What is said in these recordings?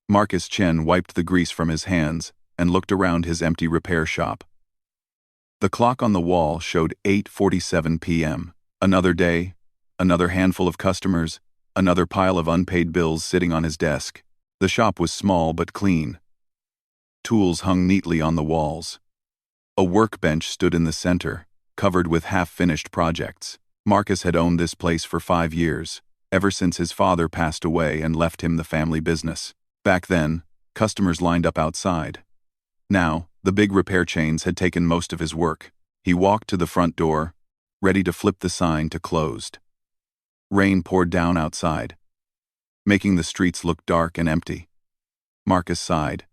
Marcus Chen wiped the grease from his hands and looked around his empty repair shop. The clock on the wall showed 8:47 p.m. Another day, another handful of customers, another pile of unpaid bills sitting on his desk. The shop was small but clean. Tools hung neatly on the walls. A workbench stood in the center, covered with half-finished projects. Marcus had owned this place for 5 years, ever since his father passed away and left him the family business. Back then, customers lined up outside. Now, the big repair chains had taken most of his work. He walked to the front door, ready to flip the sign to closed. Rain poured down outside, making the streets look dark and empty. Marcus sighed.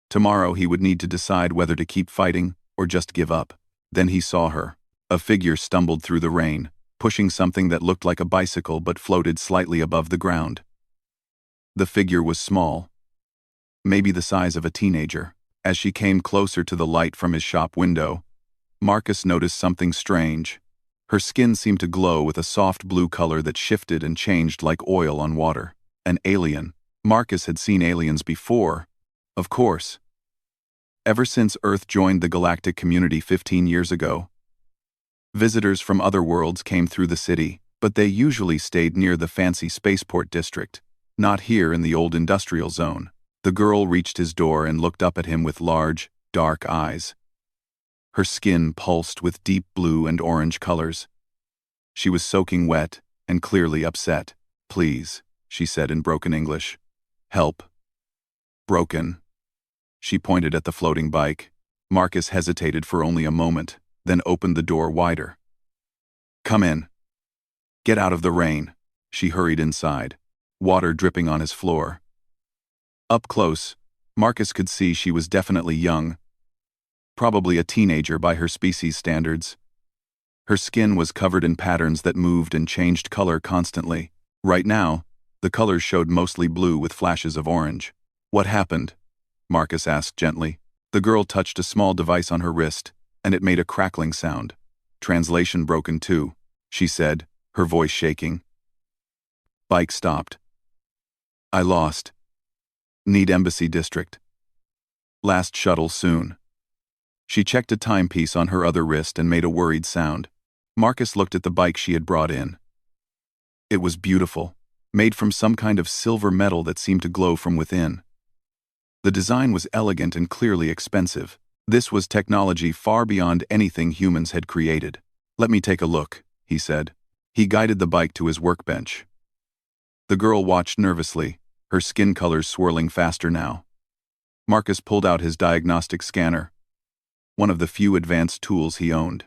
Tomorrow he would need to decide whether to keep fighting or just give up. Then he saw her. A figure stumbled through the rain, pushing something that looked like a bicycle but floated slightly above the ground. The figure was small, maybe the size of a teenager. As she came closer to the light from his shop window, Marcus noticed something strange. Her skin seemed to glow with a soft blue color that shifted and changed like oil on water. An alien. Marcus had seen aliens before, of course. Ever since Earth joined the galactic community 15 years ago, visitors from other worlds came through the city, but they usually stayed near the fancy spaceport district, not here in the old industrial zone. The girl reached his door and looked up at him with large, dark eyes. Her skin pulsed with deep blue and orange colors. She was soaking wet and clearly upset. "Please," she said in broken English. "Help." Broken. She pointed at the floating bike. Marcus hesitated for only a moment, then opened the door wider. "Come in. Get out of the rain." She hurried inside, water dripping on his floor. Up close, Marcus could see she was definitely young, probably a teenager by her species standards. Her skin was covered in patterns that moved and changed color constantly. Right now, the colors showed mostly blue with flashes of orange. "What happened?" Marcus asked gently. The girl touched a small device on her wrist, and it made a crackling sound. "Translation broken too," she said, her voice shaking. Bike stopped. "I lost. Need Embassy District. Last shuttle soon." She checked a timepiece on her other wrist and made a worried sound. Marcus looked at the bike she had brought in. It was beautiful, made from some kind of silver metal that seemed to glow from within. The design was elegant and clearly expensive. This was technology far beyond anything humans had created. "Let me take a look," he said. He guided the bike to his workbench. The girl watched nervously, her skin colors swirling faster now. Marcus pulled out his diagnostic scanner, one of the few advanced tools he owned.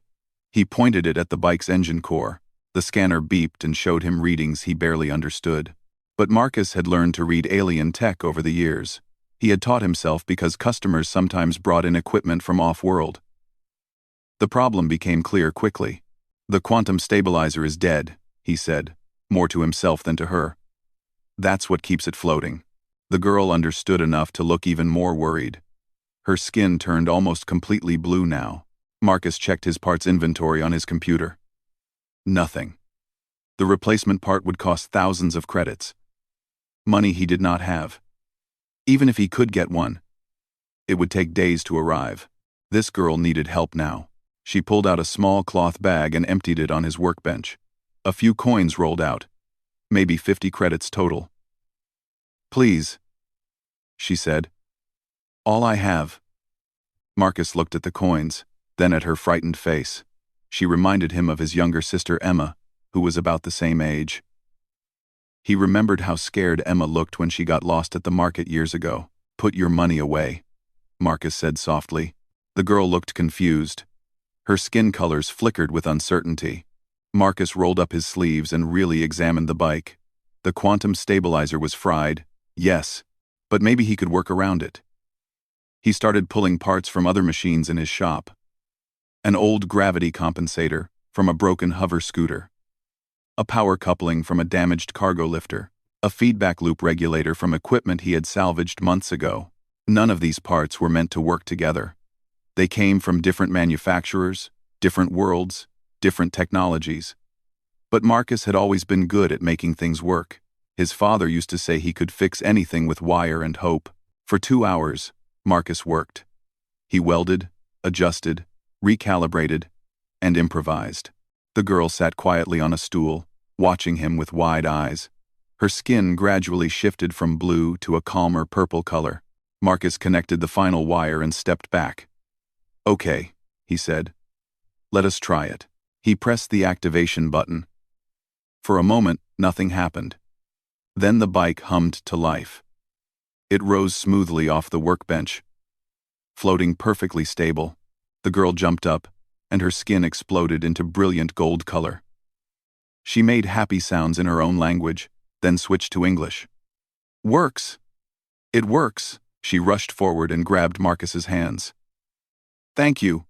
He pointed it at the bike's engine core. The scanner beeped and showed him readings he barely understood. But Marcus had learned to read alien tech over the years. He had taught himself because customers sometimes brought in equipment from off-world. The problem became clear quickly. "The quantum stabilizer is dead," he said, more to himself than to her. "That's what keeps it floating." The girl understood enough to look even more worried. Her skin turned almost completely blue now. Marcus checked his parts inventory on his computer. Nothing. The replacement part would cost thousands of credits. Money he did not have. Even if he could get one, it would take days to arrive. This girl needed help now. She pulled out a small cloth bag and emptied it on his workbench. A few coins rolled out. Maybe 50 credits total. "Please," she said. "All I have." Marcus looked at the coins, then at her frightened face. She reminded him of his younger sister Emma, who was about the same age. He remembered how scared Emma looked when she got lost at the market years ago. "Put your money away," Marcus said softly. The girl looked confused. Her skin colors flickered with uncertainty. Marcus rolled up his sleeves and really examined the bike. The quantum stabilizer was fried, yes, but maybe he could work around it. He started pulling parts from other machines in his shop. An old gravity compensator from a broken hover scooter. A power coupling from a damaged cargo lifter. A feedback loop regulator from equipment he had salvaged months ago. None of these parts were meant to work together. They came from different manufacturers, different worlds, different technologies. But Marcus had always been good at making things work. His father used to say he could fix anything with wire and hope. For 2 hours, Marcus worked. He welded, adjusted, recalibrated, and improvised. The girl sat quietly on a stool, watching him with wide eyes. Her skin gradually shifted from blue to a calmer purple color. Marcus connected the final wire and stepped back. "Okay," he said. "Let us try it." He pressed the activation button. For a moment, nothing happened. Then the bike hummed to life. It rose smoothly off the workbench, floating perfectly stable. The girl jumped up, and her skin exploded into brilliant gold color. She made happy sounds in her own language, then switched to English. "Works! It works!" She rushed forward and grabbed Marcus's hands. "Thank you.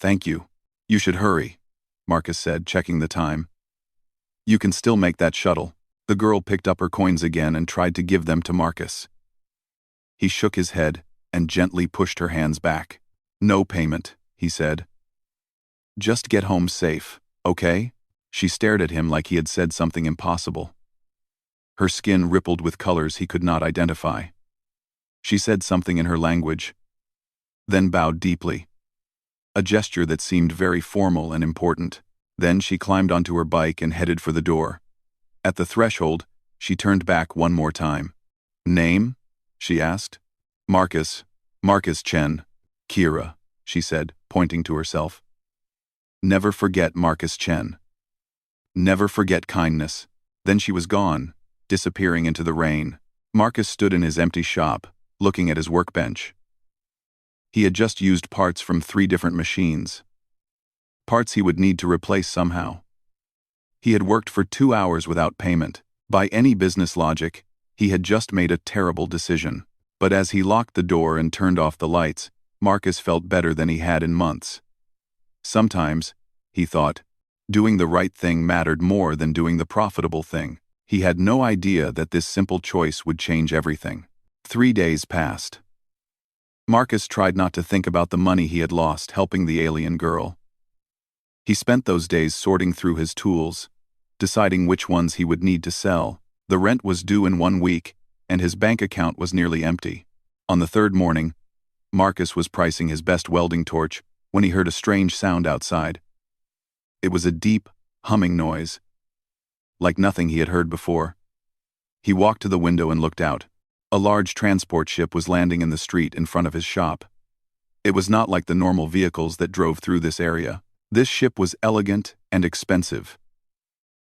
Thank you. You should hurry," Marcus said, checking the time. "You can still make that shuttle." The girl picked up her coins again and tried to give them to Marcus. He shook his head and gently pushed her hands back. "No payment," he said. "Just get home safe, okay?" She stared at him like he had said something impossible. Her skin rippled with colors he could not identify. She said something in her language, then bowed deeply. A gesture that seemed very formal and important. Then she climbed onto her bike and headed for the door. At the threshold, she turned back one more time. "Name?" she asked. Marcus Chen. "Kira," she said, pointing to herself. "Never forget Marcus Chen. Never forget kindness." Then she was gone, disappearing into the rain. Marcus stood in his empty shop, looking at his workbench. He had just used parts from 3 different machines. Parts he would need to replace somehow. He had worked for 2 hours without payment. By any business logic, he had just made a terrible decision. But as he locked the door and turned off the lights, Marcus felt better than he had in months. Sometimes, he thought, doing the right thing mattered more than doing the profitable thing. He had no idea that this simple choice would change everything. 3 days passed. Marcus tried not to think about the money he had lost helping the alien girl. He spent those days sorting through his tools, deciding which ones he would need to sell. The rent was due in 1 week, and his bank account was nearly empty. On the 3rd morning, Marcus was pricing his best welding torch when he heard a strange sound outside. It was a deep, humming noise, like nothing he had heard before. He walked to the window and looked out. A large transport ship was landing in the street in front of his shop. It was not like the normal vehicles that drove through this area. This ship was elegant and expensive,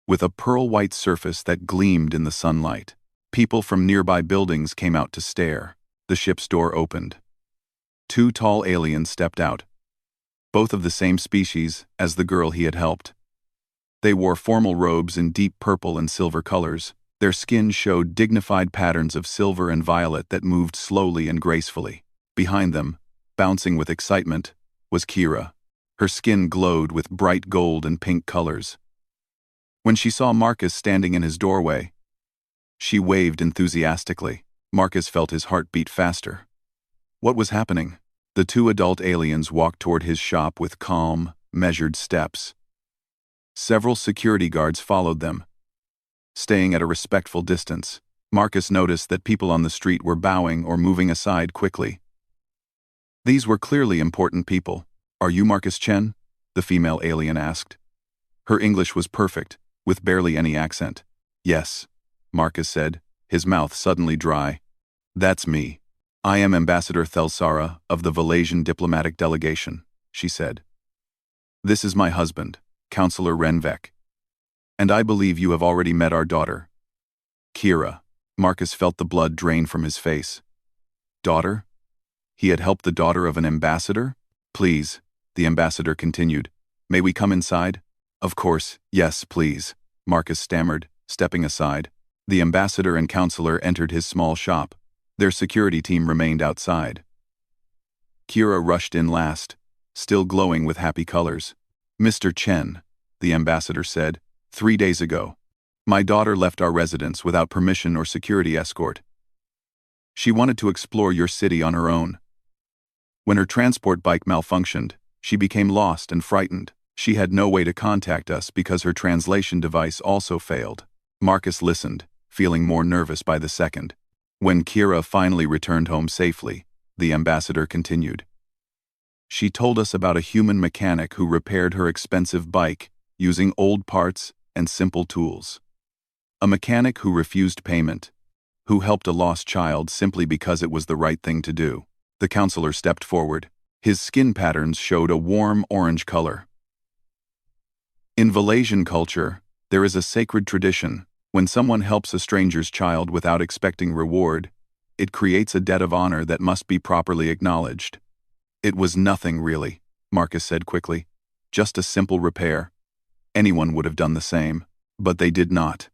with a pearl-white surface that gleamed in the sunlight. People from nearby buildings came out to stare. The ship's door opened. 2 tall aliens stepped out, both of the same species as the girl he had helped. They wore formal robes in deep purple and silver colors. Their skin showed dignified patterns of silver and violet that moved slowly and gracefully. Behind them, bouncing with excitement, was Kira. Her skin glowed with bright gold and pink colors. When she saw Marcus standing in his doorway, she waved enthusiastically. Marcus felt his heart beat faster. What was happening? The 2 adult aliens walked toward his shop with calm, measured steps. Several security guards followed them, staying at a respectful distance. Marcus noticed that people on the street were bowing or moving aside quickly. These were clearly important people. "Are you Marcus Chen?" the female alien asked. Her English was perfect, with barely any accent. "Yes," Marcus said, his mouth suddenly dry. "That's me. I am Ambassador Thelsara of the Valasian diplomatic delegation," she said. "This is my husband, Counselor Renvek. And I believe you have already met our daughter, Kira." Marcus felt the blood drain from his face. Daughter? He had helped the daughter of an ambassador? "Please," the ambassador continued. "May we come inside?" "Of course, yes, please," Marcus stammered, stepping aside. The ambassador and counselor entered his small shop. Their security team remained outside. Kira rushed in last, still glowing with happy colors. "Mr. Chen," the ambassador said, 3 days ago, my daughter left our residence without permission or security escort. She wanted to explore your city on her own. When her transport bike malfunctioned, she became lost and frightened. She had no way to contact us because her translation device also failed." Marcus listened, feeling more nervous by the second. When Kira finally returned home safely, the ambassador continued. She told us about a human mechanic who repaired her expensive bike using old parts and simple tools. A mechanic who refused payment, who helped a lost child simply because it was the right thing to do. The counselor stepped forward. His skin patterns showed a warm orange color. In Malaysian culture, there is a sacred tradition. When someone helps a stranger's child without expecting reward, it creates a debt of honor that must be properly acknowledged. It was nothing really, Marcus said quickly. Just a simple repair. Anyone would have done the same, but they did not.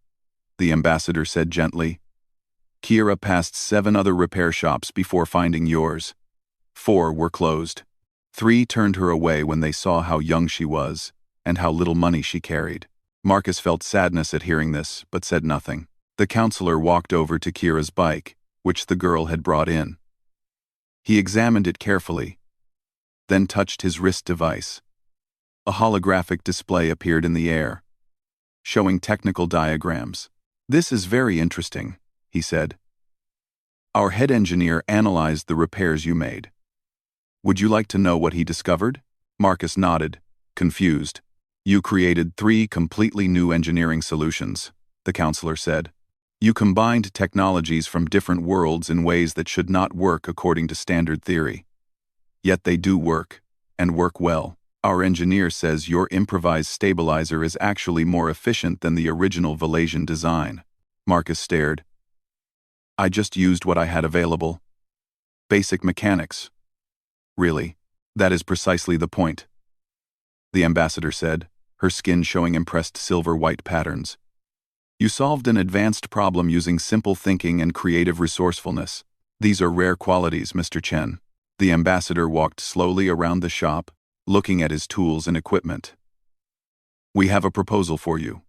The ambassador said gently. Kira passed 7 other repair shops before finding yours. 4 were closed. 3 turned her away when they saw how young she was and how little money she carried. Marcus felt sadness at hearing this, but said nothing. The counselor walked over to Kira's bike, which the girl had brought in. He examined it carefully, then touched his wrist device. A holographic display appeared in the air, showing technical diagrams. "This is very interesting," he said. "Our head engineer analyzed the repairs you made. Would you like to know what he discovered?" Marcus nodded, confused. "You created 3 completely new engineering solutions," the counselor said. "You combined technologies from different worlds in ways that should not work according to standard theory. Yet they do work, and work well. Our engineer says your improvised stabilizer is actually more efficient than the original Malaysian design." Marcus stared. "I just used what I had available. Basic mechanics." "Really? That is precisely the point," the ambassador said, her skin showing impressed silver-white patterns. "You solved an advanced problem using simple thinking and creative resourcefulness. These are rare qualities, Mr. Chen." The ambassador walked slowly around the shop, looking at his tools and equipment. "We have a proposal for you.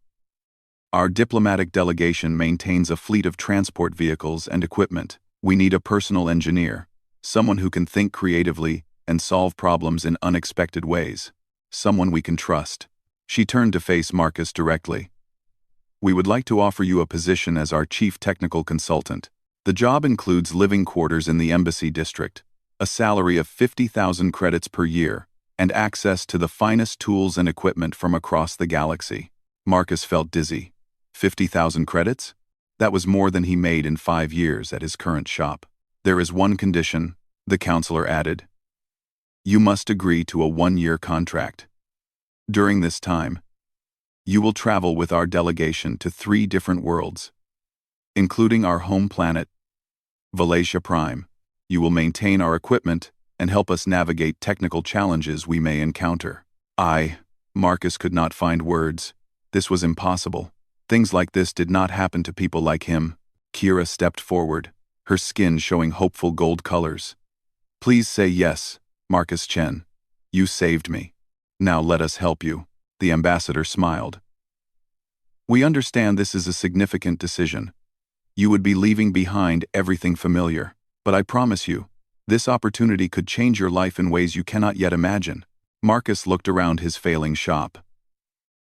Our diplomatic delegation maintains a fleet of transport vehicles and equipment. We need a personal engineer, someone who can think creatively and solve problems in unexpected ways. Someone we can trust." She turned to face Marcus directly. "We would like to offer you a position as our chief technical consultant. The job includes living quarters in the embassy district, a salary of 50,000 credits per year, and access to the finest tools and equipment from across the galaxy." Marcus felt dizzy. 50,000 credits? That was more than he made in 5 years at his current shop. "There is one condition," the counselor added. "You must agree to a 1-year contract. During this time, you will travel with our delegation to 3 different worlds, including our home planet, Malaysia Prime. You will maintain our equipment and help us navigate technical challenges we may encounter." Marcus could not find words. This was impossible. Things like this did not happen to people like him. Kira stepped forward, her skin showing hopeful gold colors. "Please say yes, Marcus Chen. You saved me. Now let us help you." The ambassador smiled. "We understand this is a significant decision. You would be leaving behind everything familiar, but I promise you, this opportunity could change your life in ways you cannot yet imagine." Marcus looked around his failing shop.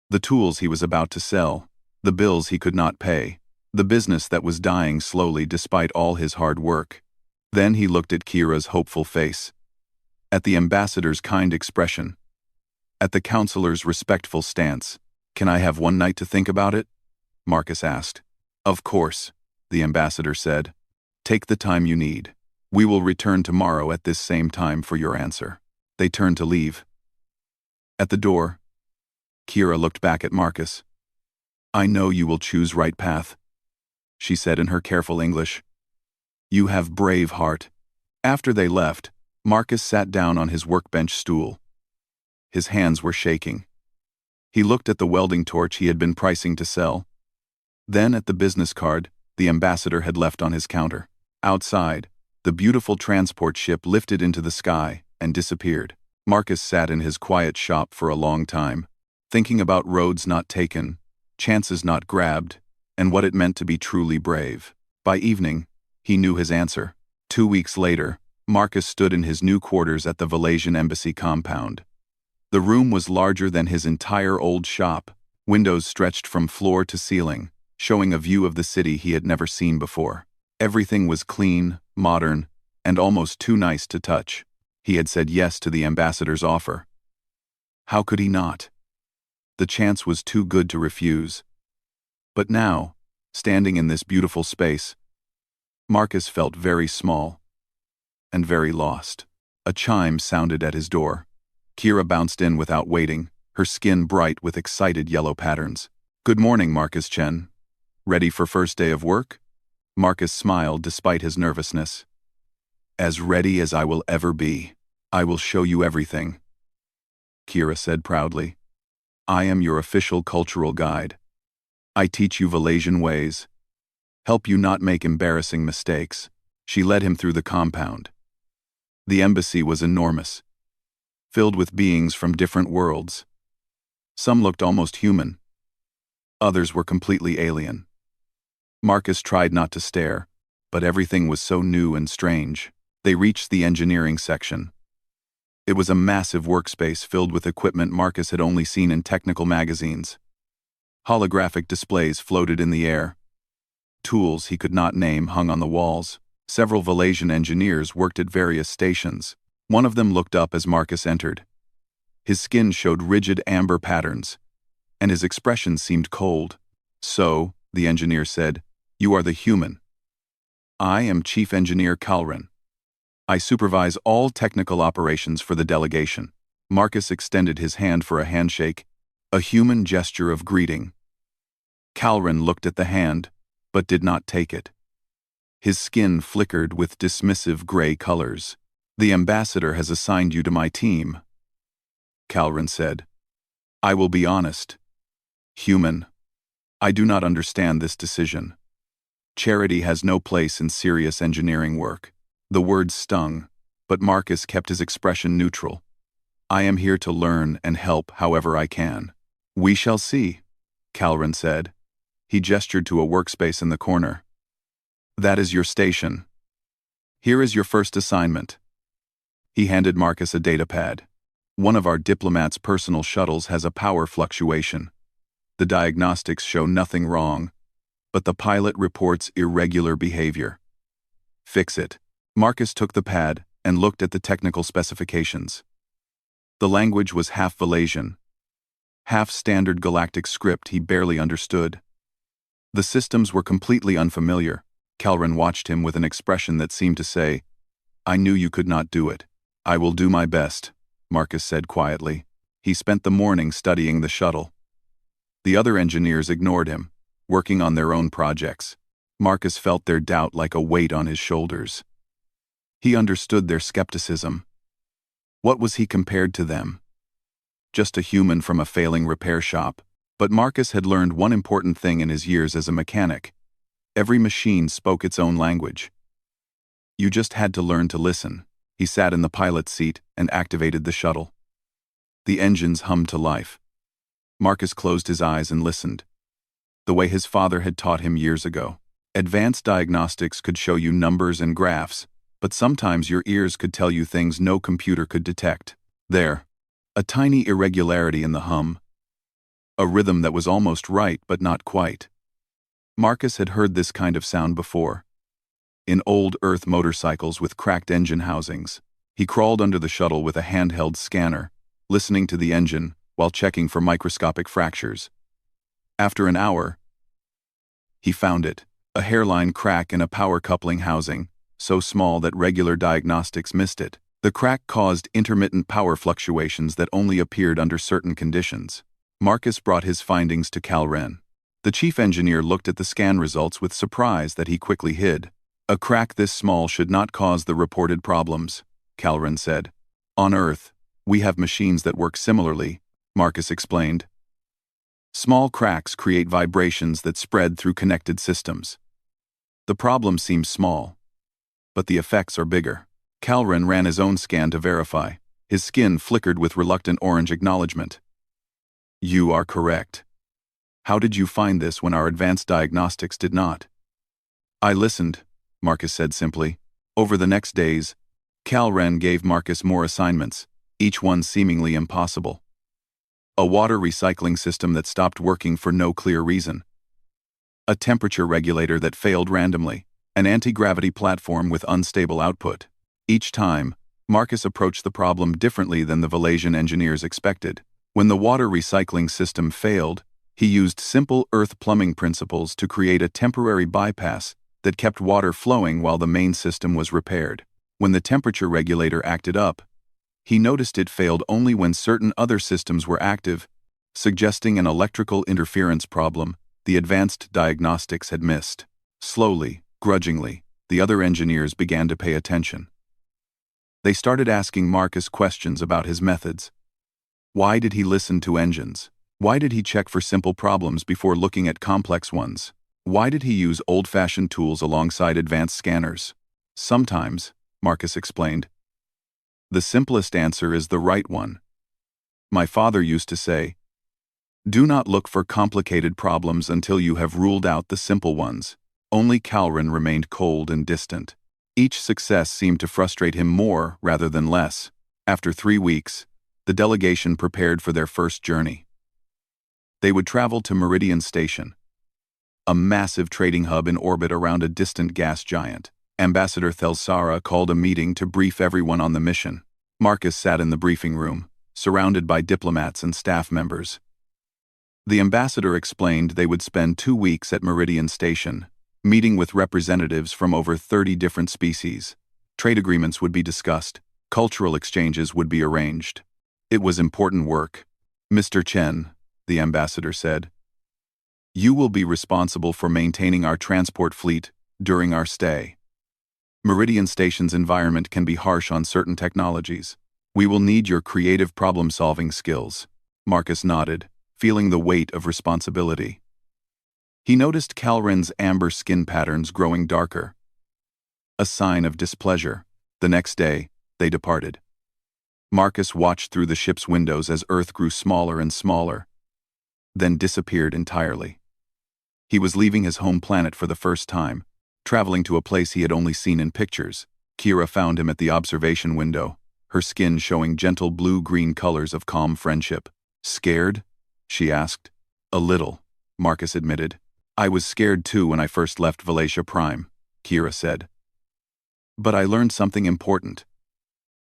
The tools he was about to sell, the bills he could not pay, the business that was dying slowly despite all his hard work. Then he looked at Kira's hopeful face, at the ambassador's kind expression, at the counselor's respectful stance. "Can I have 1 night to think about it?" Marcus asked. "Of course," the ambassador said. "Take the time you need. We will return tomorrow at this same time for your answer." They turned to leave. At the door, Kira looked back at Marcus. "I know you will choose right path," she said in her careful English. "You have brave heart." After they left, Marcus sat down on his workbench stool. His hands were shaking. He looked at the welding torch he had been pricing to sell, then at the business card the ambassador had left on his counter. Outside, the beautiful transport ship lifted into the sky and disappeared. Marcus sat in his quiet shop for a long time, thinking about roads not taken, chances not grabbed, and what it meant to be truly brave. By evening, he knew his answer. 2 weeks later, Marcus stood in his new quarters at the Malaysian embassy compound. The room was larger than his entire old shop, windows stretched from floor to ceiling, showing a view of the city he had never seen before. Everything was clean, modern, and almost too nice to touch. He had said yes to the ambassador's offer. How could he not? The chance was too good to refuse. But now, standing in this beautiful space, Marcus felt very small and very lost. A chime sounded at his door. Kira bounced in without waiting, her skin bright with excited yellow patterns. "Good morning, Marcus Chen. Ready for first day of work?" Marcus smiled despite his nervousness. "As ready as I will ever be. I will show you everything," Kira said proudly. "I am your official cultural guide. I teach you Valasian ways. Help you not make embarrassing mistakes." She led him through the compound. The embassy was enormous, filled with beings from different worlds. Some looked almost human. Others were completely alien. Marcus tried not to stare, but everything was so new and strange. They reached the engineering section. It was a massive workspace filled with equipment Marcus had only seen in technical magazines. Holographic displays floated in the air. Tools he could not name hung on the walls. Several Valasian engineers worked at various stations. One of them looked up as Marcus entered. His skin showed rigid amber patterns, and his expression seemed cold. "So," the engineer said, "you are the human." "I am Chief Engineer Calren. I supervise all technical operations for the delegation." Marcus extended his hand for a handshake, a human gesture of greeting. Calren looked at the hand, but did not take it. His skin flickered with dismissive gray colors. "The ambassador has assigned you to my team," Calren said. "I will be honest. Human, I do not understand this decision. Charity has no place in serious engineering work." The words stung, but Marcus kept his expression neutral. "I am here to learn and help however I can." "We shall see," Calren said. He gestured to a workspace in the corner. "That is your station. Here is your first assignment." He handed Marcus a datapad. "One of our diplomats' personal shuttles has a power fluctuation. The diagnostics show nothing wrong, but the pilot reports irregular behavior. Fix it." Marcus took the pad and looked at the technical specifications. The language was half Valasian, half standard galactic script he barely understood. The systems were completely unfamiliar. Calren watched him with an expression that seemed to say, "I knew you could not do it." "I will do my best," Marcus said quietly. He spent the morning studying the shuttle. The other engineers ignored him, working on their own projects. Marcus felt their doubt like a weight on his shoulders. He understood their skepticism. What was he compared to them? Just a human from a failing repair shop. But Marcus had learned one important thing in his years as a mechanic. Every machine spoke its own language. You just had to learn to listen. He sat in the pilot's seat and activated the shuttle. The engines hummed to life. Marcus closed his eyes and listened, the way his father had taught him years ago. Advanced diagnostics could show you numbers and graphs, but sometimes your ears could tell you things no computer could detect. There, a tiny irregularity in the hum. A rhythm that was almost right but not quite. Marcus had heard this kind of sound before. In old Earth motorcycles with cracked engine housings. He crawled under the shuttle with a handheld scanner, listening to the engine while checking for microscopic fractures. After an hour, he found it, a hairline crack in a power coupling housing, so small that regular diagnostics missed it. The crack caused intermittent power fluctuations that only appeared under certain conditions. Marcus brought his findings to Calren. The chief engineer looked at the scan results with surprise that he quickly hid. "A crack this small should not cause the reported problems," Calren said. "On Earth, we have machines that work similarly," Marcus explained. "Small cracks create vibrations that spread through connected systems. The problem seems small, but the effects are bigger." Calren ran his own scan to verify. His skin flickered with reluctant orange acknowledgement. "You are correct. How did you find this when our advanced diagnostics did not?" "I listened," Marcus said simply. Over the next days, Calren gave Marcus more assignments, each one seemingly impossible. A water recycling system that stopped working for no clear reason. a temperature regulator that failed randomly, an anti-gravity platform with unstable output. Each time, Marcus approached the problem differently than the Valasian engineers expected. When the water recycling system failed, he used simple earth plumbing principles to create a temporary bypass that kept water flowing while the main system was repaired. When the temperature regulator acted up, he noticed it failed only when certain other systems were active, suggesting an electrical interference problem the advanced diagnostics had missed. Slowly, grudgingly, the other engineers began to pay attention. They started asking Marcus questions about his methods. Why did he listen to engines? Why did he check for simple problems before looking at complex ones? Why did he use old-fashioned tools alongside advanced scanners? Sometimes, Marcus explained, the simplest answer is the right one. My father used to say, do not look for complicated problems until you have ruled out the simple ones. Only Calren remained cold and distant. Each success seemed to frustrate him more rather than less. After 3 weeks, the delegation prepared for their first journey. They would travel to Meridian Station, a massive trading hub in orbit around a distant gas giant. Ambassador Thelsara called a meeting to brief everyone on the mission. Marcus sat in the briefing room, surrounded by diplomats and staff members. The ambassador explained they would spend 2 weeks at Meridian Station, meeting with representatives from over 30 different species. Trade agreements would be discussed, cultural exchanges would be arranged. It was important work. Mr. Chen, the ambassador said, you will be responsible for maintaining our transport fleet during our stay. Meridian Station's environment can be harsh on certain technologies. We will need your creative problem-solving skills. Marcus nodded, feeling the weight of responsibility. He noticed Calren's amber skin patterns growing darker, a sign of displeasure. The next day, they departed. Marcus watched through the ship's windows as Earth grew smaller and smaller, then disappeared entirely. He was leaving his home planet for the first time, traveling to a place he had only seen in pictures. Kira found him at the observation window, her skin showing gentle blue-green colors of calm friendship. Scared? She asked. A little, Marcus admitted. I was scared too when I first left Valasia Prime, Kira said. But I learned something important.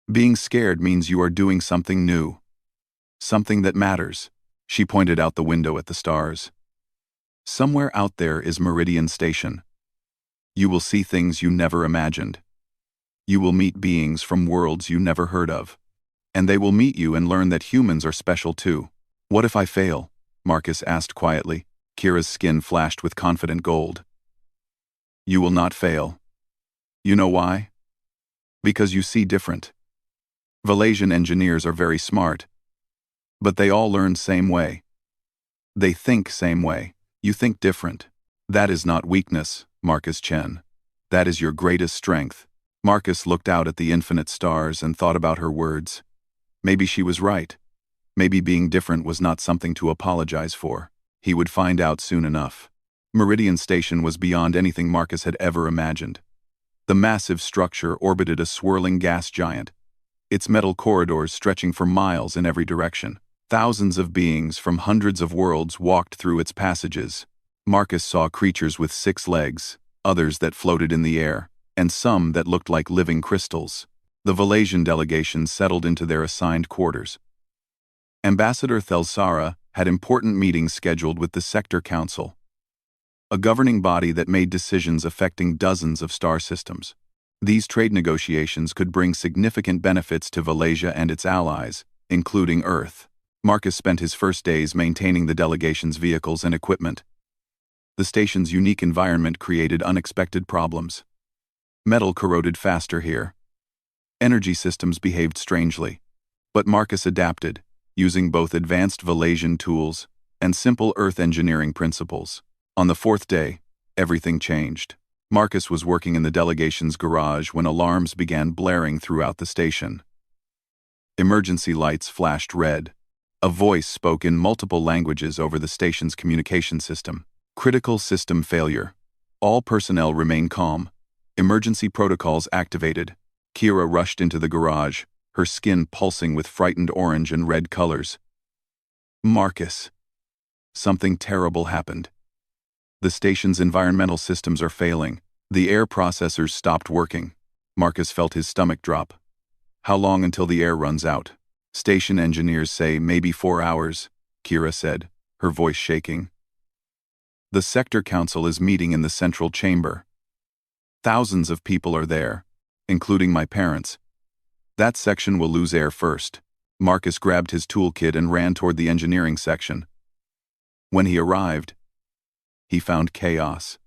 Being scared means you are doing something new. Something that matters. She pointed out the window at the stars. Somewhere out there is Meridian Station. You will see things you never imagined. You will meet beings from worlds you never heard of. And they will meet you and learn that humans are special too. What if I fail? Marcus asked quietly. Kira's skin flashed with confident gold. You will not fail. You know why? Because you see different. Valasian engineers are very smart. But they all learn same way. They think same way. You think different. That is not weakness, Marcus Chen. That is your greatest strength. Marcus looked out at the infinite stars and thought about her words. Maybe she was right. Maybe being different was not something to apologize for. He would find out soon enough. Meridian Station was beyond anything Marcus had ever imagined. The massive structure orbited a swirling gas giant, its metal corridors stretching for miles in every direction. Thousands of beings from hundreds of worlds walked through its passages. Marcus saw creatures with 6 legs, others that floated in the air, and some that looked like living crystals. The Valasian delegation settled into their assigned quarters. Ambassador Thelsara had important meetings scheduled with the Sector Council, a governing body that made decisions affecting dozens of star systems. These trade negotiations could bring significant benefits to Valasia and its allies, including Earth. Marcus spent his first days maintaining the delegation's vehicles and equipment. The station's unique environment created unexpected problems. Metal corroded faster here. Energy systems behaved strangely. But Marcus adapted, using both advanced Valasian tools and simple Earth engineering principles. On the 4th day, everything changed. Marcus was working in the delegation's garage when alarms began blaring throughout the station. Emergency lights flashed red. A voice spoke in multiple languages over the station's communication system. Critical system failure. All personnel remain calm. Emergency protocols activated. Kira rushed into the garage, her skin pulsing with frightened orange and red colors. Marcus. Something terrible happened. The station's environmental systems are failing. The air processors stopped working. Marcus felt his stomach drop. How long until the air runs out? Station engineers say maybe 4 hours, Kira said, her voice shaking. The sector council is meeting in the central chamber. Thousands of people are there, including my parents. That section will lose air first. Marcus grabbed his toolkit and ran toward the engineering section. When he arrived, he found chaos.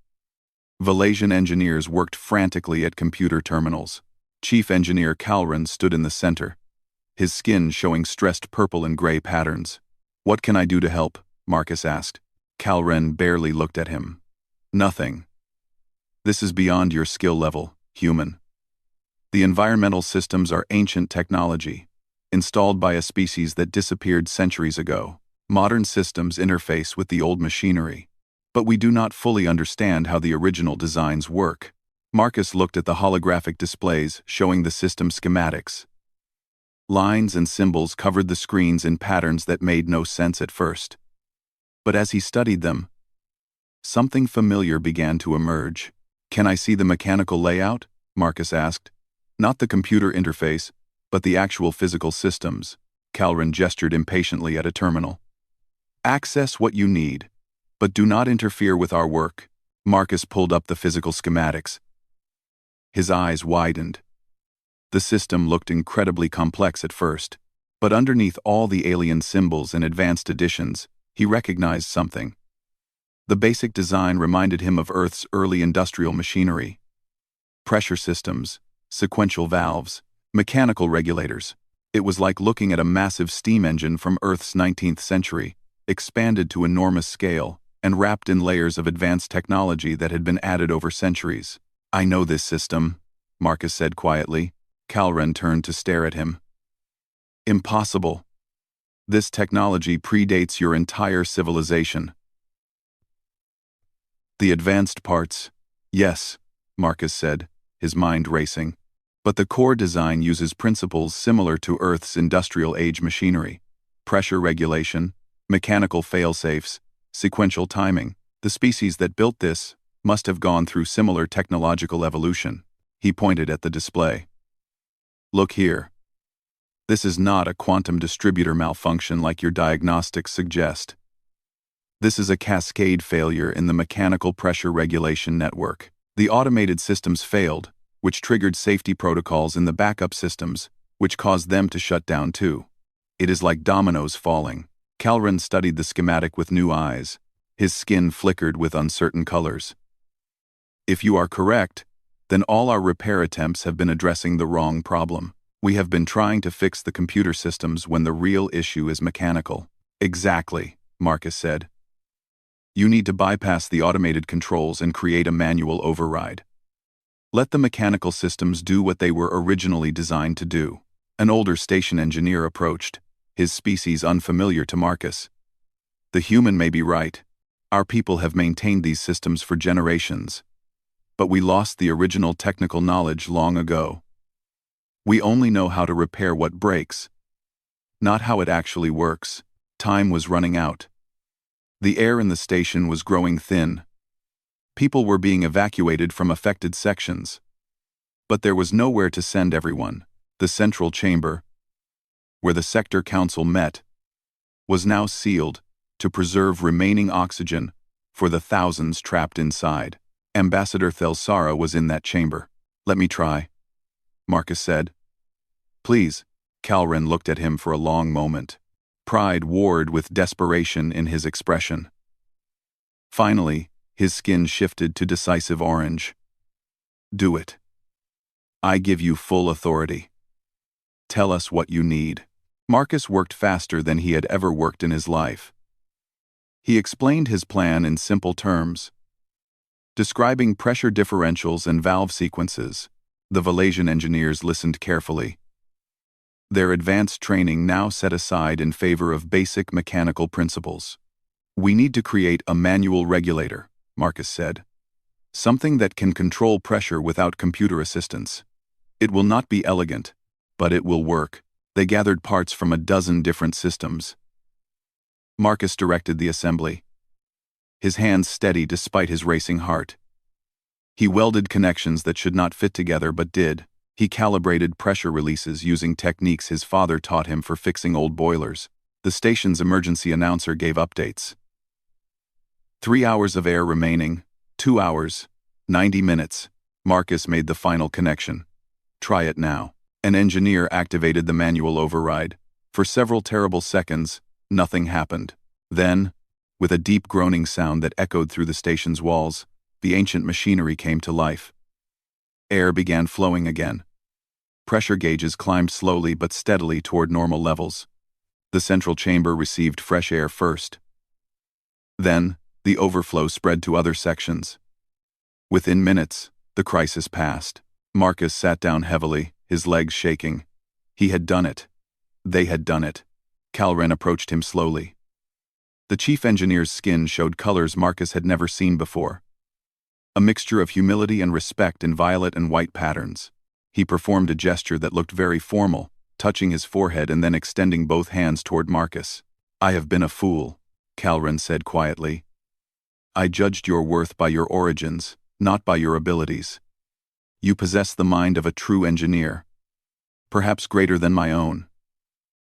Valasian engineers worked frantically at computer terminals. Chief Engineer Calran stood in the center, his skin showing stressed purple and gray patterns. "What can I do to help?" Marcus asked. Calran barely looked at him. "Nothing. This is beyond your skill level, human. The environmental systems are ancient technology, installed by a species that disappeared centuries ago. Modern systems interface with the old machinery, but we do not fully understand how the original designs work." Marcus looked at the holographic displays showing the system schematics. Lines and symbols covered the screens in patterns that made no sense at first. But as he studied them, something familiar began to emerge. "Can I see the mechanical layout?" Marcus asked. "Not the computer interface, but the actual physical systems." Calran gestured impatiently at a terminal. "Access what you need, but do not interfere with our work." Marcus pulled up the physical schematics. His eyes widened. The system looked incredibly complex at first, but underneath all the alien symbols and advanced additions, he recognized something. The basic design reminded him of Earth's early industrial machinery. Pressure systems, sequential valves, mechanical regulators. It was like looking at a massive steam engine from Earth's 19th century, expanded to enormous scale and wrapped in layers of advanced technology that had been added over centuries. "I know this system," Marcus said quietly. Calran turned to stare at him. "Impossible. This technology predates your entire civilization." "The advanced parts, yes," Marcus said, his mind racing. "But the core design uses principles similar to Earth's industrial age machinery. Pressure regulation, mechanical failsafes, sequential timing. The species that built this must have gone through similar technological evolution." He pointed at the display. "Look here. This is not a quantum distributor malfunction like your diagnostics suggest. This is a cascade failure in the mechanical pressure regulation network. The automated systems failed, which triggered safety protocols in the backup systems, which caused them to shut down too. It is like dominoes falling." Calran studied the schematic with new eyes. His skin flickered with uncertain colors. "If you are correct, then all our repair attempts have been addressing the wrong problem. We have been trying to fix the computer systems when the real issue is mechanical." "Exactly," Marcus said. "You need to bypass the automated controls and create a manual override. Let the mechanical systems do what they were originally designed to do." An older station engineer approached, his species unfamiliar to Marcus. "The human may be right. Our people have maintained these systems for generations. But we lost the original technical knowledge long ago. We only know how to repair what breaks, not how it actually works." Time was running out. The air in the station was growing thin. People were being evacuated from affected sections. But there was nowhere to send everyone. The central chamber, where the sector council met, was now sealed to preserve remaining oxygen for the thousands trapped inside. Ambassador Thelsara was in that chamber. "Let me try," Marcus said. "Please." Calran looked at him for a long moment. Pride warred with desperation in his expression. Finally, his skin shifted to decisive orange. "Do it. I give you full authority. Tell us what you need." Marcus worked faster than he had ever worked in his life. He explained his plan in simple terms, describing pressure differentials and valve sequences. The Valasian engineers listened carefully. Their advanced training now set aside in favor of basic mechanical principles. "We need to create a manual regulator," Marcus said. "Something that can control pressure without computer assistance. It will not be elegant, but it will work." They gathered parts from a dozen different systems. Marcus directed the assembly. his hands steady despite his racing heart. He welded connections that should not fit together but did. He calibrated pressure releases using techniques his father taught him for fixing old boilers. The station's emergency announcer gave updates. 3 hours of air remaining, 2 hours, 90 minutes. Marcus made the final connection. Try it now. An engineer activated the manual override. For several terrible seconds, nothing happened. Then, with a deep groaning sound that echoed through the station's walls, the ancient machinery came to life. Air began flowing again. Pressure gauges climbed slowly but steadily toward normal levels. The central chamber received fresh air first. Then, the overflow spread to other sections. Within minutes, the crisis passed. Marcus sat down heavily, his legs shaking. He had done it. They had done it. Calren approached him slowly. The chief engineer's skin showed colors Marcus had never seen before. A mixture of humility and respect in violet and white patterns. He performed a gesture that looked very formal, touching his forehead and then extending both hands toward Marcus. "I have been a fool," Calren said quietly. "I judged your worth by your origins, not by your abilities. You possess the mind of a true engineer, perhaps greater than my own.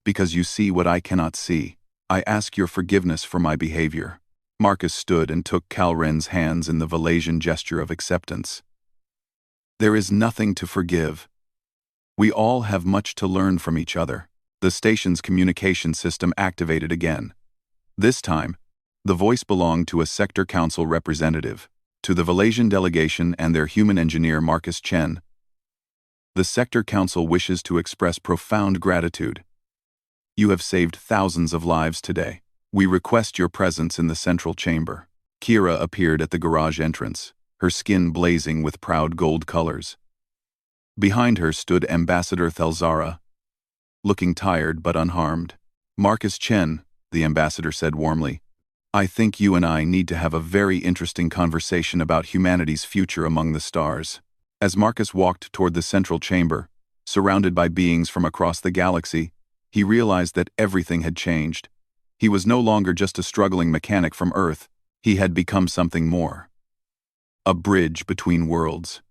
Because you see what I cannot see, I ask your forgiveness for my behavior." Marcus stood and took Calren's hands in the Valasian gesture of acceptance. "There is nothing to forgive. We all have much to learn from each other." The station's communication system activated again. This time, the voice belonged to a sector council representative, to the Valasian delegation and their human engineer Marcus Chen. "The sector council wishes to express profound gratitude. You have saved thousands of lives today. We request your presence in the central chamber." Kira appeared at the garage entrance, her skin blazing with proud gold colors. Behind her stood Ambassador Thelzara, looking tired but unharmed. "Marcus Chen," the ambassador said warmly, "I think you and I need to have a very interesting conversation about humanity's future among the stars." As Marcus walked toward the central chamber, surrounded by beings from across the galaxy, he realized that everything had changed. He was no longer just a struggling mechanic from Earth. He had become something more. A bridge between worlds.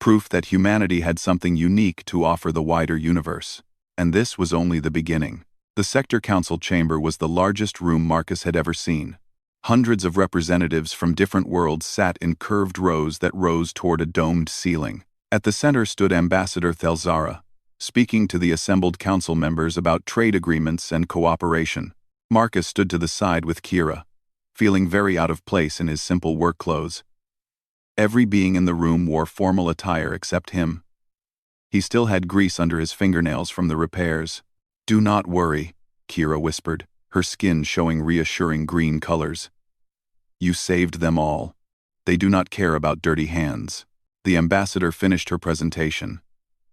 Proof that humanity had something unique to offer the wider universe. And this was only the beginning. The Sector Council chamber was the largest room Marcus had ever seen. Hundreds of representatives from different worlds sat in curved rows that rose toward a domed ceiling. At the center stood Ambassador Thelzara, speaking to the assembled council members about trade agreements and cooperation. Marcus stood to the side with Kira, feeling very out of place in his simple work clothes. Every being in the room wore formal attire except him. He still had grease under his fingernails from the repairs. "Do not worry," Kira whispered, her skin showing reassuring green colors. "You saved them all. They do not care about dirty hands." The ambassador finished her presentation.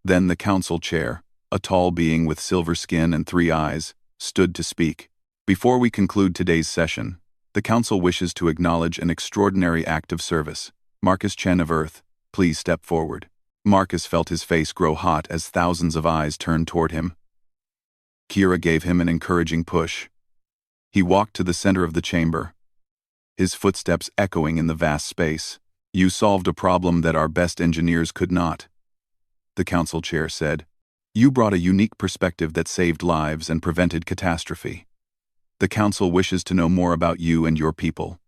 Then the council chair, a tall being with silver skin and 3 eyes, stood to speak. "Before we conclude today's session, the council wishes to acknowledge an extraordinary act of service. Marcus Chen of Earth, please step forward." Marcus felt his face grow hot as thousands of eyes turned toward him. Kira gave him an encouraging push. He walked to the center of the chamber, his footsteps echoing in the vast space. "You solved a problem that our best engineers could not," the council chair said. "You brought a unique perspective that saved lives and prevented catastrophe. The council wishes to know more about you and your people.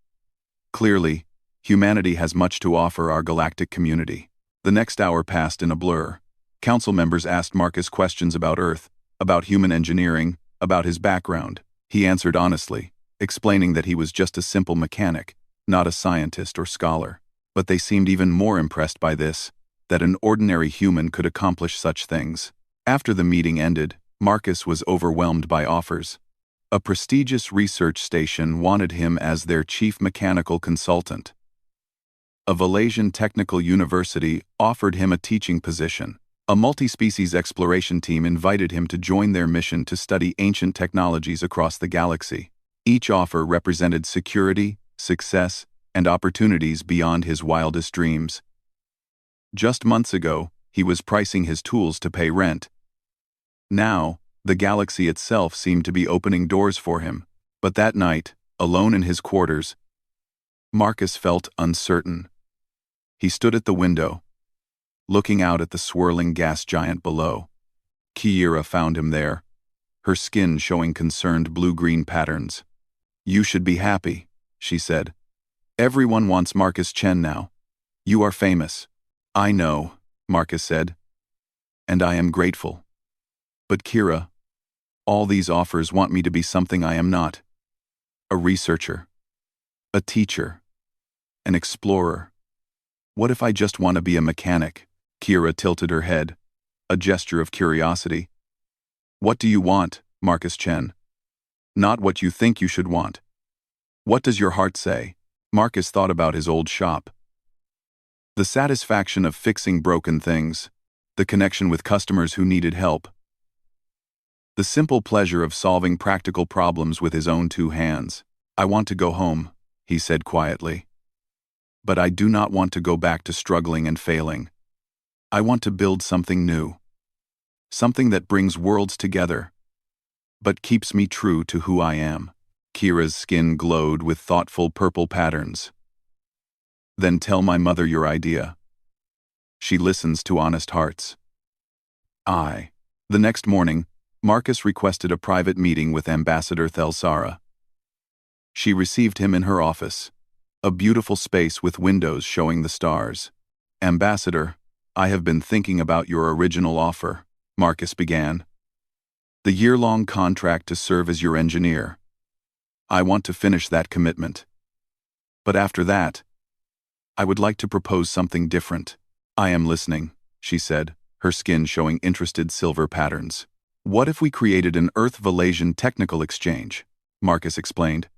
Clearly, humanity has much to offer our galactic community." The next hour passed in a blur. Council members asked Marcus questions about Earth, about human engineering, about his background. He answered honestly, explaining that he was just a simple mechanic, not a scientist or scholar. But they seemed even more impressed by this, that an ordinary human could accomplish such things. After the meeting ended, Marcus was overwhelmed by offers. A prestigious research station wanted him as their chief mechanical consultant. A Valasian technical university offered him a teaching position. A multi-species exploration team invited him to join their mission to study ancient technologies across the galaxy. Each offer represented security, success, and opportunities beyond his wildest dreams. Just months ago, he was pricing his tools to pay rent. Now, the galaxy itself seemed to be opening doors for him. But that night, alone in his quarters, Marcus felt uncertain. He stood at the window, looking out at the swirling gas giant below. Kira found him there, her skin showing concerned blue-green patterns. "You should be happy," she said. "Everyone wants Marcus Chen now. You are famous." "I know," Marcus said, "and I am grateful. But Kira, all these offers want me to be something I am not. A researcher, a teacher, an explorer. What if I just want to be a mechanic?" Kira tilted her head, a gesture of curiosity. "What do you want, Marcus Chen? Not what you think you should want. What does your heart say?" Marcus thought about his old shop. The satisfaction of fixing broken things, the connection with customers who needed help, the simple pleasure of solving practical problems with his own two hands. "I want to go home," he said quietly. "But I do not want to go back to struggling and failing. I want to build something new. Something that brings worlds together, but keeps me true to who I am." Kira's skin glowed with thoughtful purple patterns. "Then tell my mother your idea. She listens to honest hearts." The next morning, Marcus requested a private meeting with Ambassador Thelsara. She received him in her office, a beautiful space with windows showing the stars. "Ambassador, I have been thinking about your original offer," Marcus began. "The year-long contract to serve as your engineer. I want to finish that commitment. But after that, I would like to propose something different." "I am listening," she said, her skin showing interested silver patterns. "What if we created an Earth-Valasian technical exchange?" Marcus explained.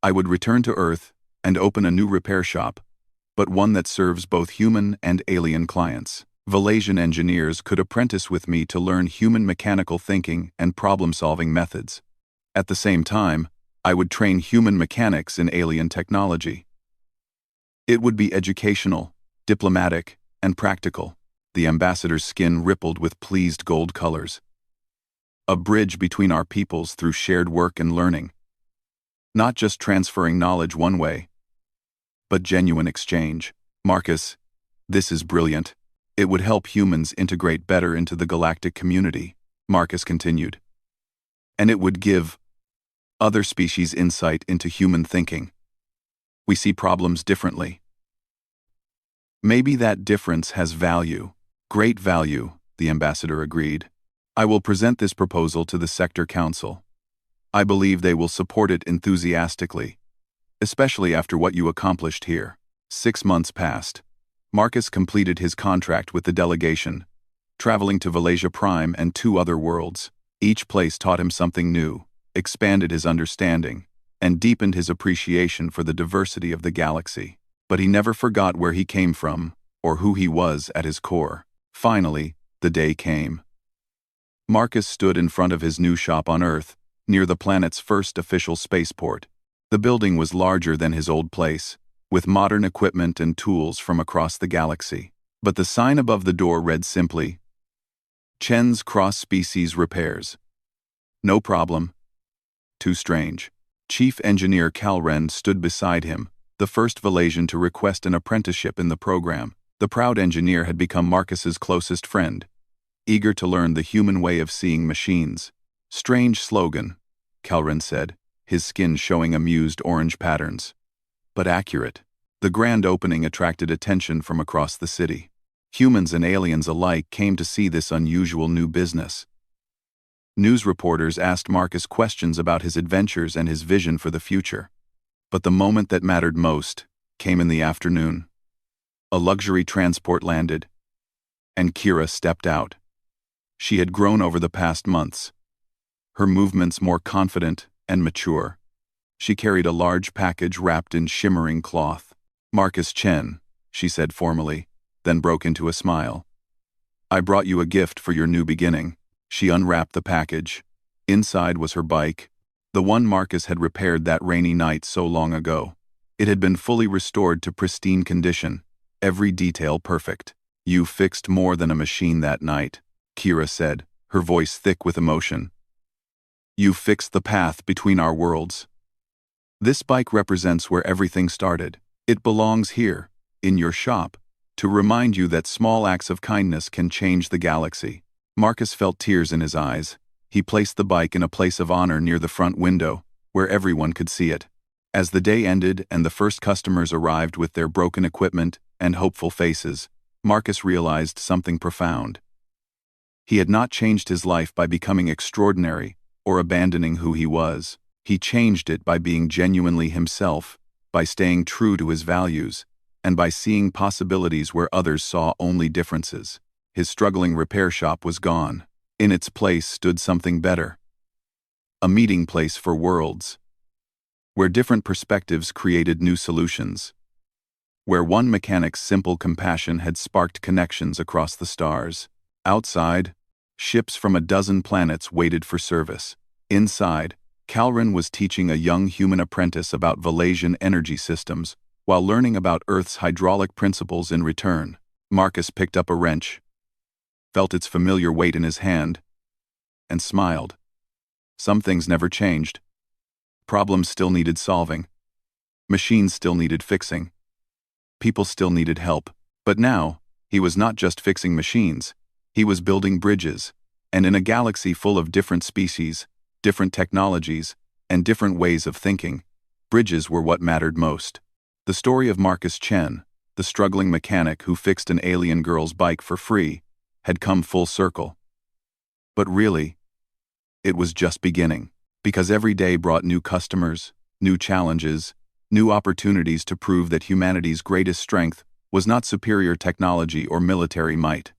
"I would return to Earth and open a new repair shop, but one that serves both human and alien clients. Valasian engineers could apprentice with me to learn human mechanical thinking and problem-solving methods. At the same time, I would train human mechanics in alien technology. It would be educational, diplomatic, and practical." The ambassador's skin rippled with pleased gold colors. "A bridge between our peoples through shared work and learning. Not just transferring knowledge one way, but genuine exchange. Marcus, this is brilliant. It would help humans integrate better into the galactic community," Marcus continued. "And it would give other species insight into human thinking. We see problems differently. Maybe that difference has value." "Great value," the ambassador agreed. "I will present this proposal to the Sector Council. I believe they will support it enthusiastically, especially after what you accomplished here." 6 months passed. Marcus completed his contract with the delegation, traveling to Valasia Prime and 2 other worlds. Each place taught him something new, expanded his understanding, and deepened his appreciation for the diversity of the galaxy. But he never forgot where he came from, or who he was at his core. Finally, the day came. Marcus stood in front of his new shop on Earth, near the planet's first official spaceport. The building was larger than his old place, with modern equipment and tools from across the galaxy. But the sign above the door read simply, "Chen's Cross-Species Repairs." No problem. Too strange. Chief Engineer Calren stood beside him, the first Valasian to request an apprenticeship in the program. The proud engineer had become Marcus's closest friend, eager to learn the human way of seeing machines. "Strange slogan," Calren said, his skin showing amused orange patterns. "But accurate." The grand opening attracted attention from across the city. Humans and aliens alike came to see this unusual new business. News reporters asked Marcus questions about his adventures and his vision for the future. But the moment that mattered most came in the afternoon. A luxury transport landed, and Kira stepped out. She had grown over the past months, her movements more confident and mature. She carried a large package wrapped in shimmering cloth. "Marcus Chen," she said formally, then broke into a smile. "I brought you a gift for your new beginning." She unwrapped the package. Inside was her bike, the one Marcus had repaired that rainy night so long ago. It had been fully restored to pristine condition, every detail perfect. "You fixed more than a machine that night," Kira said, her voice thick with emotion. "You fixed the path between our worlds. This bike represents where everything started." It belongs here, in your shop, to remind you that small acts of kindness can change the galaxy. Marcus felt tears in his eyes. He placed the bike in a place of honor near the front window, where everyone could see it. As the day ended and the first customers arrived with their broken equipment and hopeful faces, Marcus realized something profound. He had not changed his life by becoming extraordinary or abandoning who he was. He changed it by being genuinely himself, by staying true to his values, and by seeing possibilities where others saw only differences. His struggling repair shop was gone. In its place stood something better. A meeting place for worlds, where different perspectives created new solutions, where one mechanic's simple compassion had sparked connections across the stars. Outside, ships from a dozen planets waited for service. Inside, Calrin was teaching a young human apprentice about Valasian energy systems, while learning about Earth's hydraulic principles in return. Marcus picked up a wrench, felt its familiar weight in his hand, and smiled. Some things never changed. Problems still needed solving. Machines still needed fixing. People still needed help. But now, he was not just fixing machines. He was building bridges. And in a galaxy full of different species, different technologies, and different ways of thinking, bridges were what mattered most. The story of Marcus Chen, the struggling mechanic who fixed an alien girl's bike for free, had come full circle. But really, it was just beginning, because every day brought new customers, new challenges, new opportunities to prove that humanity's greatest strength was not superior technology or military might.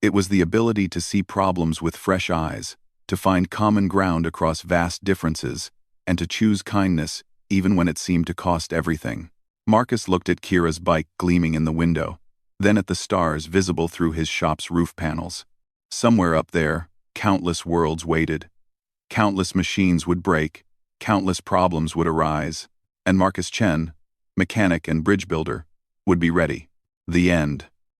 It was the ability to see problems with fresh eyes, to find common ground across vast differences, and to choose kindness even when it seemed to cost everything. Marcus looked at Kira's bike gleaming in the window, then at the stars visible through his shop's roof panels. Somewhere up there, countless worlds waited. Countless machines would break, countless problems would arise, and Marcus Chen, mechanic and bridge builder, would be ready. The end.